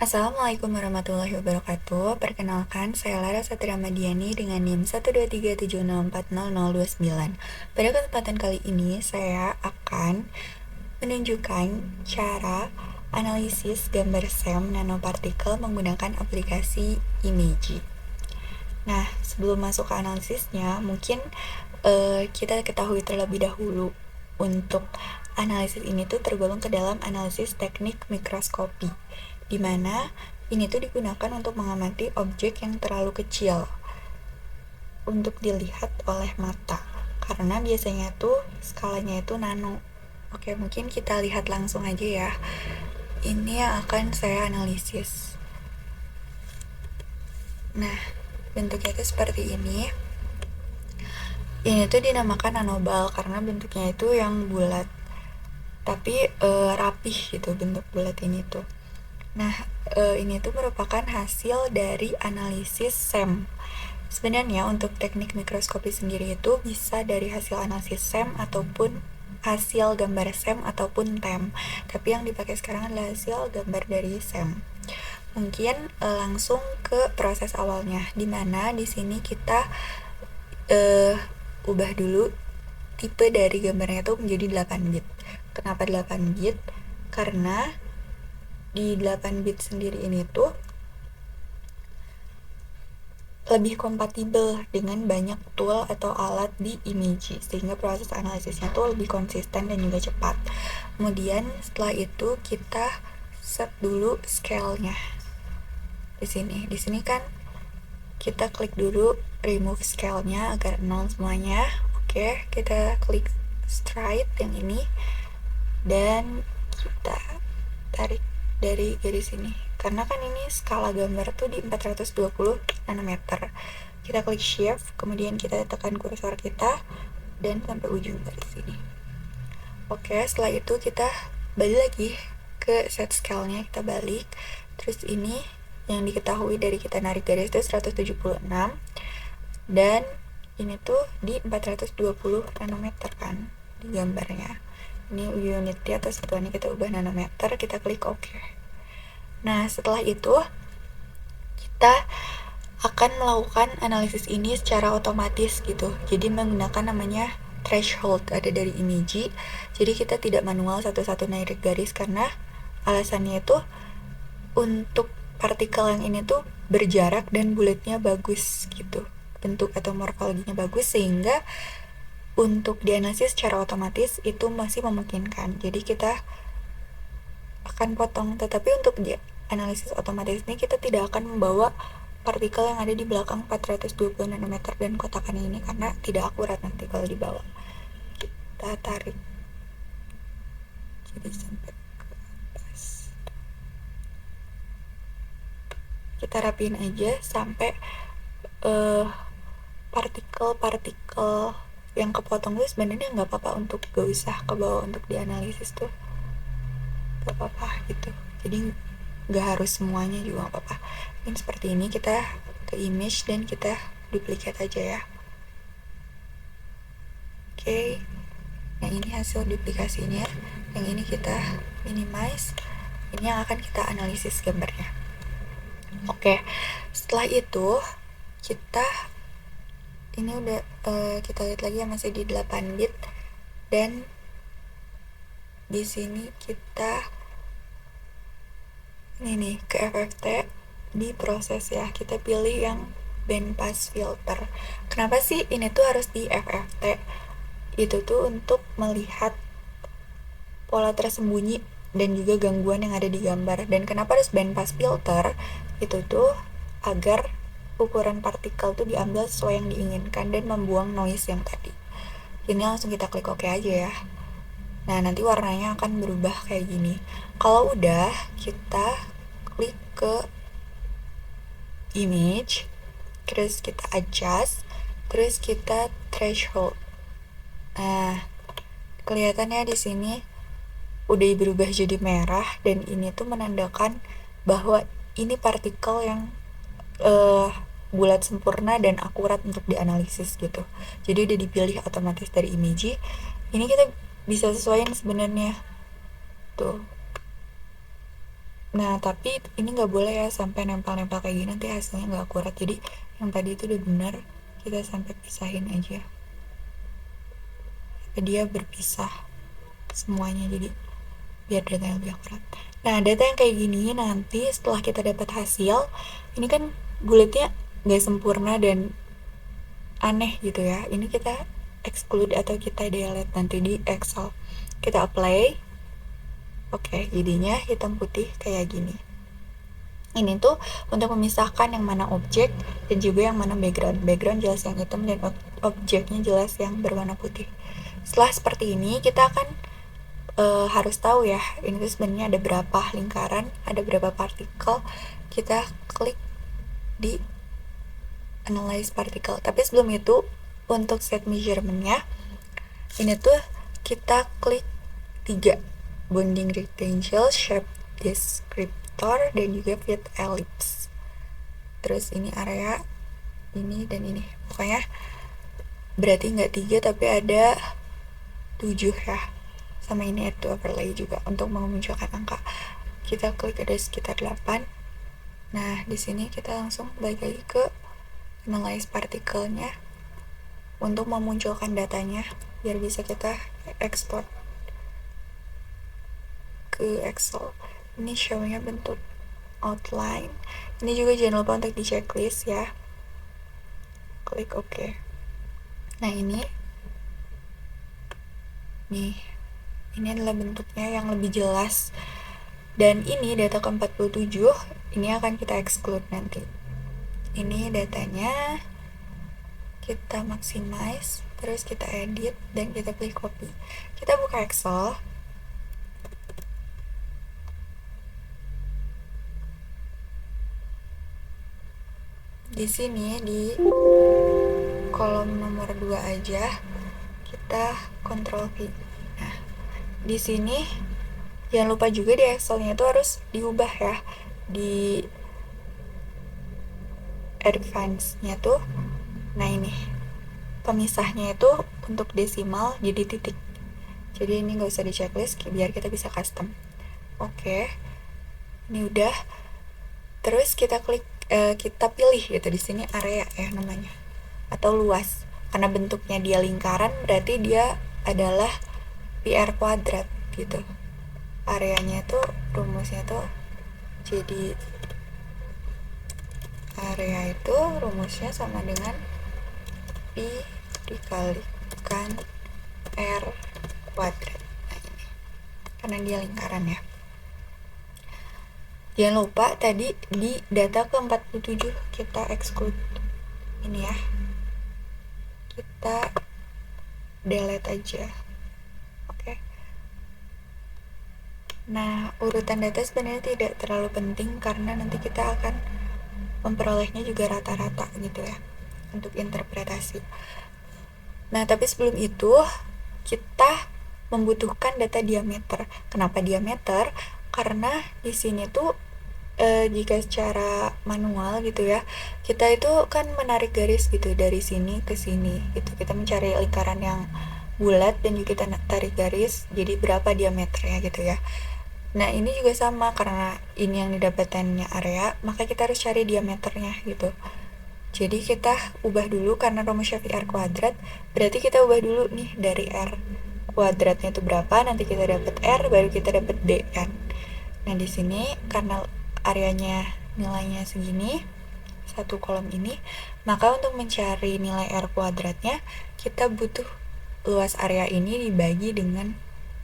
Assalamualaikum warahmatullahi wabarakatuh. Perkenalkan, saya Lara Satria Madiani dengan NIM 12370400029. Pada kesempatan kali ini, saya akan menunjukkan cara analisis gambar SEM nanopartikel menggunakan aplikasi Imagy. Nah, sebelum masuk ke analisisnya, mungkin kita ketahui terlebih dahulu untuk analisis ini tuh tergolong ke dalam analisis teknik mikroskopi, di mana ini tuh digunakan untuk mengamati objek yang terlalu kecil untuk dilihat oleh mata, karena biasanya tuh skalanya itu nano. Oke, mungkin kita lihat langsung aja ya. Ini yang akan saya analisis. Nah, bentuknya itu seperti ini. Ini tuh dinamakan nanobal karena bentuknya itu yang bulat, tapi rapih gitu bentuk bulat ini tuh. Nah, ini tuh merupakan hasil dari analisis SEM. Sebenarnya untuk teknik mikroskopi sendiri itu bisa dari hasil analisis SEM ataupun hasil gambar SEM ataupun TEM. Tapi yang dipakai sekarang adalah hasil gambar dari SEM. Mungkin langsung ke proses awalnya, dimana di sini kita ubah dulu tipe dari gambarnya tuh menjadi 8 bit. Kenapa 8 bit? Karena di 8 bit sendiri ini tuh lebih kompatibel dengan banyak tool atau alat di Imagy, sehingga proses analisisnya tuh lebih konsisten dan juga cepat. Kemudian setelah itu kita set dulu scale-nya. Di sini kan kita klik dulu remove scale-nya agar 0 semuanya. Oke, kita klik straight yang ini dan kita tarik dari garis ini, karena kan ini skala gambar tuh di 420 nanometer. Kita klik shift, kemudian kita tekan kursor kita dan sampai ujung dari sini. Oke, setelah itu kita balik lagi ke set scale-nya, kita balik. Terus ini yang diketahui dari kita narik garis itu 176, dan ini tuh di 420 nanometer kan di gambarnya. Ini unitnya atau satuannya kita ubah nanometer, kita klik OK. Nah, setelah itu kita akan melakukan analisis ini secara otomatis gitu. Jadi menggunakan namanya threshold, ada dari Imagy. Jadi kita tidak manual satu-satu narik garis, karena alasannya itu untuk partikel yang ini tuh berjarak dan bulatnya bagus gitu, bentuk atau morfologinya bagus, sehingga untuk dianalisis secara otomatis itu masih memungkinkan. Jadi kita akan potong, tetapi untuk analisis otomatis ini kita tidak akan membawa partikel yang ada di belakang 420 nanometer dan kotakan ini, karena tidak akurat nanti kalau dibawa. Kita tarik jadi sampai ke atas, kita rapiin aja sampai partikel-partikel yang kepotong itu sebenarnya nggak apa-apa, untuk gak usah ke bawah untuk dianalisis tuh gak apa-apa gitu. Jadi nggak harus semuanya juga nggak apa-apa. Ini seperti ini, kita ke image dan kita duplicate aja ya. Oke, yang ini hasil duplikasinya, yang ini kita minimize, ini yang akan kita analisis gambarnya. Oke, setelah itu kita ini udah kita lihat lagi ya, masih di 8 bit, dan di sini kita ini nih ke FFT di proses ya, kita pilih yang bandpass filter. Kenapa sih ini tuh harus di FFT? Itu tuh untuk melihat pola tersembunyi dan juga gangguan yang ada di gambar. Dan kenapa harus bandpass filter? Itu tuh agar ukuran partikel tuh diambil sesuai yang diinginkan dan membuang noise yang tadi. Ini langsung kita klik OK aja ya. Nah, nanti warnanya akan berubah kayak gini. Kalau udah, kita klik ke image, terus kita adjust, terus kita threshold. Nah, kelihatannya di sini udah berubah jadi merah, dan ini tuh menandakan bahwa ini partikel yang bulat sempurna dan akurat untuk dianalisis gitu. Jadi udah dipilih otomatis dari Imagy. Ini kita bisa sesuaiin sebenarnya tuh. Nah tapi ini nggak boleh ya sampai nempel-nempel kayak gini, nanti hasilnya nggak akurat. Jadi yang tadi itu udah benar, kita sampai pisahin aja sampai dia berpisah semuanya, jadi biar data yang lebih akurat. Nah data yang kayak gini nanti setelah kita dapat hasil, ini kan bulatnya nggak sempurna dan aneh gitu ya, ini kita exclude atau kita delete nanti di Excel. Kita apply. Oke, jadinya hitam putih kayak gini. Ini tuh untuk memisahkan yang mana objek dan juga yang mana background. Background jelas yang hitam dan objeknya jelas yang berwarna putih. Setelah seperti ini, kita akan harus tahu ya, ini tuh sebenarnya ada berapa lingkaran, ada berapa partikel. Kita klik di analyze particle. Tapi sebelum itu, untuk set measurement-nya, ini tuh kita klik 3, bonding rectangle, shape descriptor, dan juga fit ellipse. Terus ini area, ini dan ini. Pokoknya berarti nggak 3 tapi ada 7 ya. Sama ini add to overlay juga untuk memunculkan angka. Kita klik ada sekitar 8. Nah, di sini kita langsung balik lagi ke analyze partikelnya untuk memunculkan datanya biar bisa kita ekspor ke Excel. Ini show-nya bentuk outline. Ini juga jangan lupa untuk di checklist ya. Klik OK. Nah ini adalah bentuknya yang lebih jelas. Dan ini data ke-47, ini akan kita exclude nanti. Ini datanya, kita maximize, terus kita edit, dan kita pilih copy. Kita buka Excel. Di sini di kolom nomor 2 aja kita Ctrl V. Nah, di sini jangan lupa juga di Excel-nya itu harus diubah ya. Di advance-nya tuh, nah ini pemisahnya itu untuk desimal jadi titik. Jadi ini nggak usah di checklist biar kita bisa custom. Oke, ini udah. Terus kita klik, kita pilih gitu di sini area ya namanya, atau luas. Karena bentuknya dia lingkaran, berarti dia adalah PR kuadrat gitu. Areanya itu rumusnya tuh jadi area itu rumusnya sama dengan Pi dikalikan R kuadrat. Nah ini karena dia lingkaran ya. Jangan lupa tadi di data ke-47 kita exclude ini ya, kita delete aja. Oke. Nah urutan data sebenarnya tidak terlalu penting karena nanti kita akan memperolehnya juga rata-rata gitu ya untuk interpretasi. Nah tapi sebelum itu kita membutuhkan data diameter. Kenapa diameter? Karena di sini tuh jika secara manual gitu ya, kita itu kan menarik garis gitu dari sini ke sini gitu. Kita mencari lingkaran yang bulat dan juga kita tarik garis, jadi berapa diameternya gitu ya. Nah ini juga sama, karena ini yang didapatannya area, maka kita harus cari diameternya gitu. Jadi kita ubah dulu, karena rumusnya VR kuadrat, berarti kita ubah dulu nih dari R kuadratnya itu berapa, nanti kita dapat R, baru kita dapat D kan. Nah di sini karena areanya nilainya segini, satu kolom ini, maka untuk mencari nilai R kuadratnya kita butuh luas area ini dibagi dengan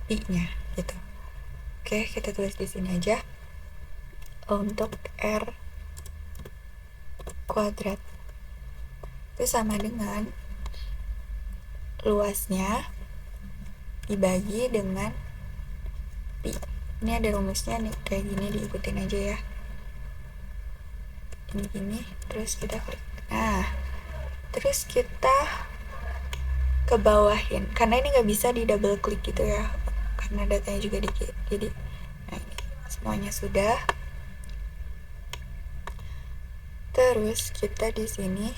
pi-nya gitu. Oke, kita tulis di sini aja untuk R kuadrat itu sama dengan luasnya dibagi dengan pi. Ini ada rumusnya nih kayak gini, diikutin aja ya. Ini gini, terus kita klik. Nah, terus kita ke bawahin, karena ini nggak bisa di double klik gitu ya, karena datanya juga dikit. Jadi, nah ini semuanya sudah. Terus kita di sini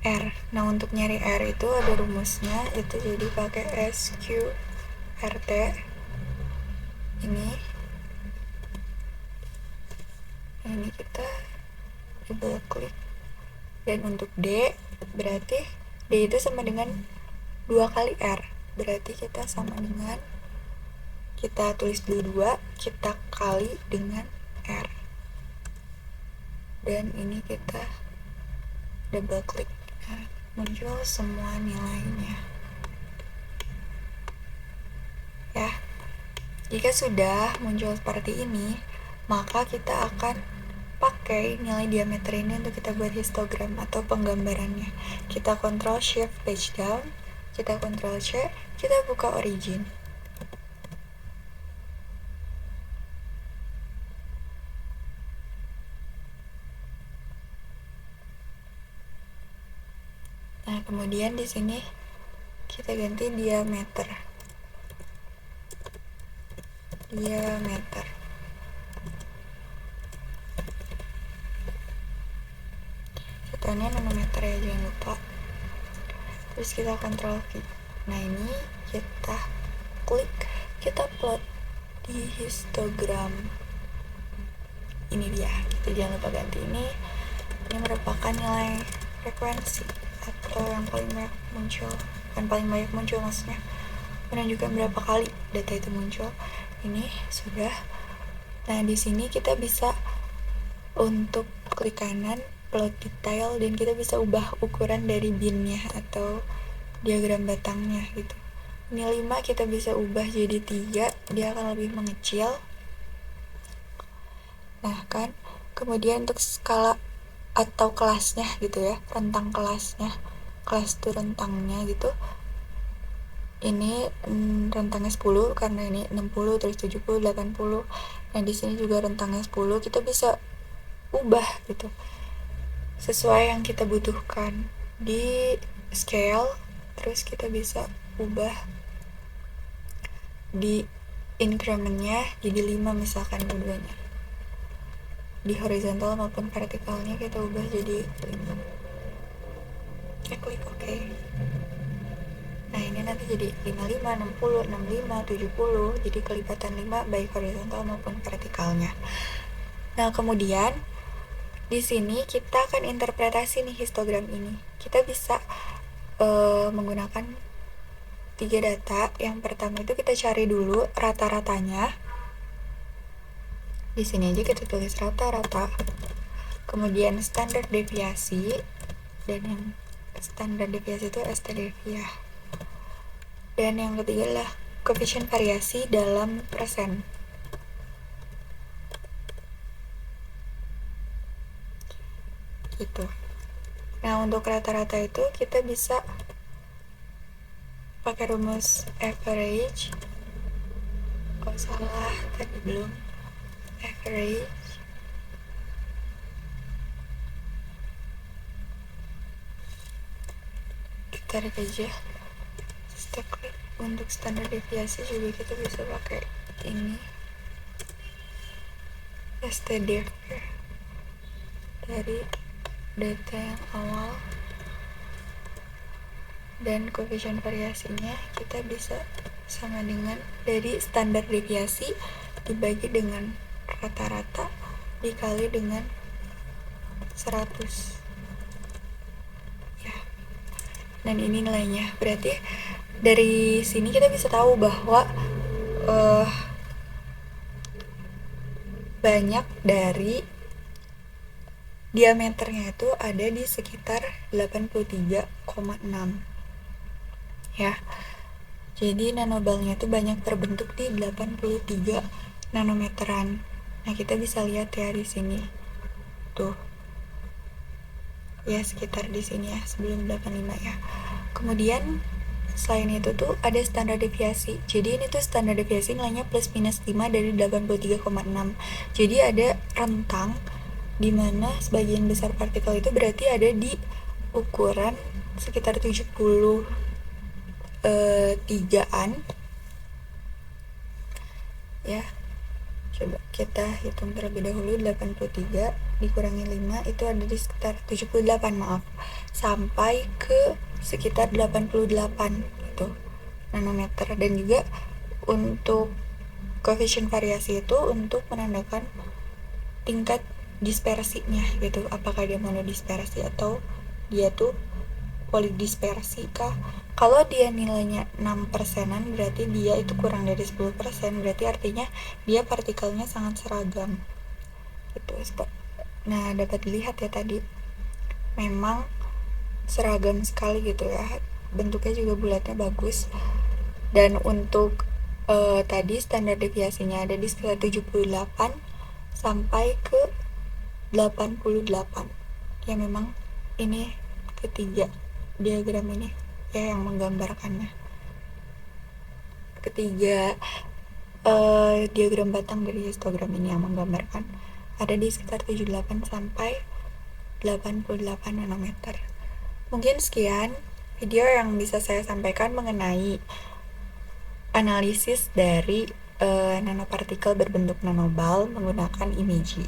R. Nah untuk nyari R itu ada rumusnya, itu jadi pakai SQRT. Ini ini kita double klik, dan untuk D berarti D itu sama dengan 2 kali R, berarti kita sama dengan, kita tulis dulu 2, kita kali dengan R, dan ini kita double klik. Nah, muncul semua nilainya ya. Jika sudah muncul seperti ini, maka kita akan pakai nilai diameter ini untuk kita buat histogram atau penggambarannya. Kita Ctrl Shift Page Down, kita Ctrl C, kita buka Origin. Nah, kemudian di sini kita ganti diameter. Contohnya nanometer ya, jangan lupa. Terus kita Ctrl V. Nah, ini kita klik, kita plot di histogram. Ini dia, kita jangan lupa ganti ini. Ini merupakan nilai frekuensi atau yang paling banyak muncul, bukan paling banyak muncul maksudnya, menunjukkan berapa kali data itu muncul. Ini sudah. Nah, di sini kita bisa untuk klik kanan plot detail, dan kita bisa ubah ukuran dari binnya atau diagram batangnya gitu. Ini 5 kita bisa ubah jadi 3, dia akan lebih mengecil. Nah kan, kemudian untuk skala atau kelasnya gitu ya, rentang kelasnya, kelas itu rentangnya gitu. Ini rentangnya 10 karena ini 60, terus 70, 80. Nah, di sini juga rentangnya 10, kita bisa ubah gitu sesuai yang kita butuhkan di scale. Terus kita bisa ubah di incrementnya jadi 5 misalkan dua-duanya, di horizontal maupun vertikalnya kita ubah jadi 5. Kita klik OK. Nah, ini nanti jadi 55, 60, 65, 70, jadi kelipatan 5 baik horizontal maupun vertikalnya. Nah, kemudian di sini kita akan interpretasi nih histogram ini. Kita bisa menggunakan 3 data. Yang pertama itu kita cari dulu rata-ratanya. Di sini aja kita tulis rata-rata. Kemudian standar deviasi, dan yang standar deviasi itu STDV ya. Dan yang ketiga adalah koefisien variasi dalam persen. Gitu. Nah, untuk rata-rata itu kita bisa pakai rumus average. Oh, salah, tadi belum. Average kita tarik aja. Untuk standar deviasi juga kita bisa pakai ini STDV dari data yang awal, dan koefisien variasinya kita bisa sama dengan dari standar deviasi dibagi dengan rata-rata dikali dengan 100 ya. Dan ini nilainya, berarti dari sini kita bisa tahu bahwa banyak dari diameternya itu ada di sekitar 83,6 ya. Jadi nanobalnya itu banyak terbentuk di 83 nanometeran. Nah, kita bisa lihat ya di sini tuh ya, sekitar di sini ya, sebelum 85 ya. Kemudian selain itu tuh ada standar deviasi. Jadi ini tuh standar deviasi nilainya plus minus 5 dari 83,6. Jadi ada rentang di mana sebagian besar partikel itu berarti ada di ukuran sekitar 73-an ya. Coba kita hitung terlebih dahulu, 83 dikurangi 5 itu ada di sekitar 78 sampai ke sekitar 88 gitu nanometer. Dan juga untuk koefisien variasi itu untuk menandakan tingkat dispersinya gitu, apakah dia monodispersi atau dia tuh polidispersi kah. Kalau dia nilainya 6%-an berarti dia itu kurang dari 10%, berarti artinya dia partikelnya sangat seragam gitu. Nah, dapat dilihat ya tadi memang seragam sekali gitu ya, bentuknya juga bulatnya bagus. Dan untuk tadi standar deviasinya ada di skala 78 sampai ke 88. Ya memang ini ketiga diagram ini ya yang menggambarkannya. Ketiga diagram batang dari histogram ini yang menggambarkan ada di sekitar 78 sampai 88 nanometer. Mungkin sekian video yang bisa saya sampaikan mengenai analisis dari nanopartikel berbentuk nanobal menggunakan imaji.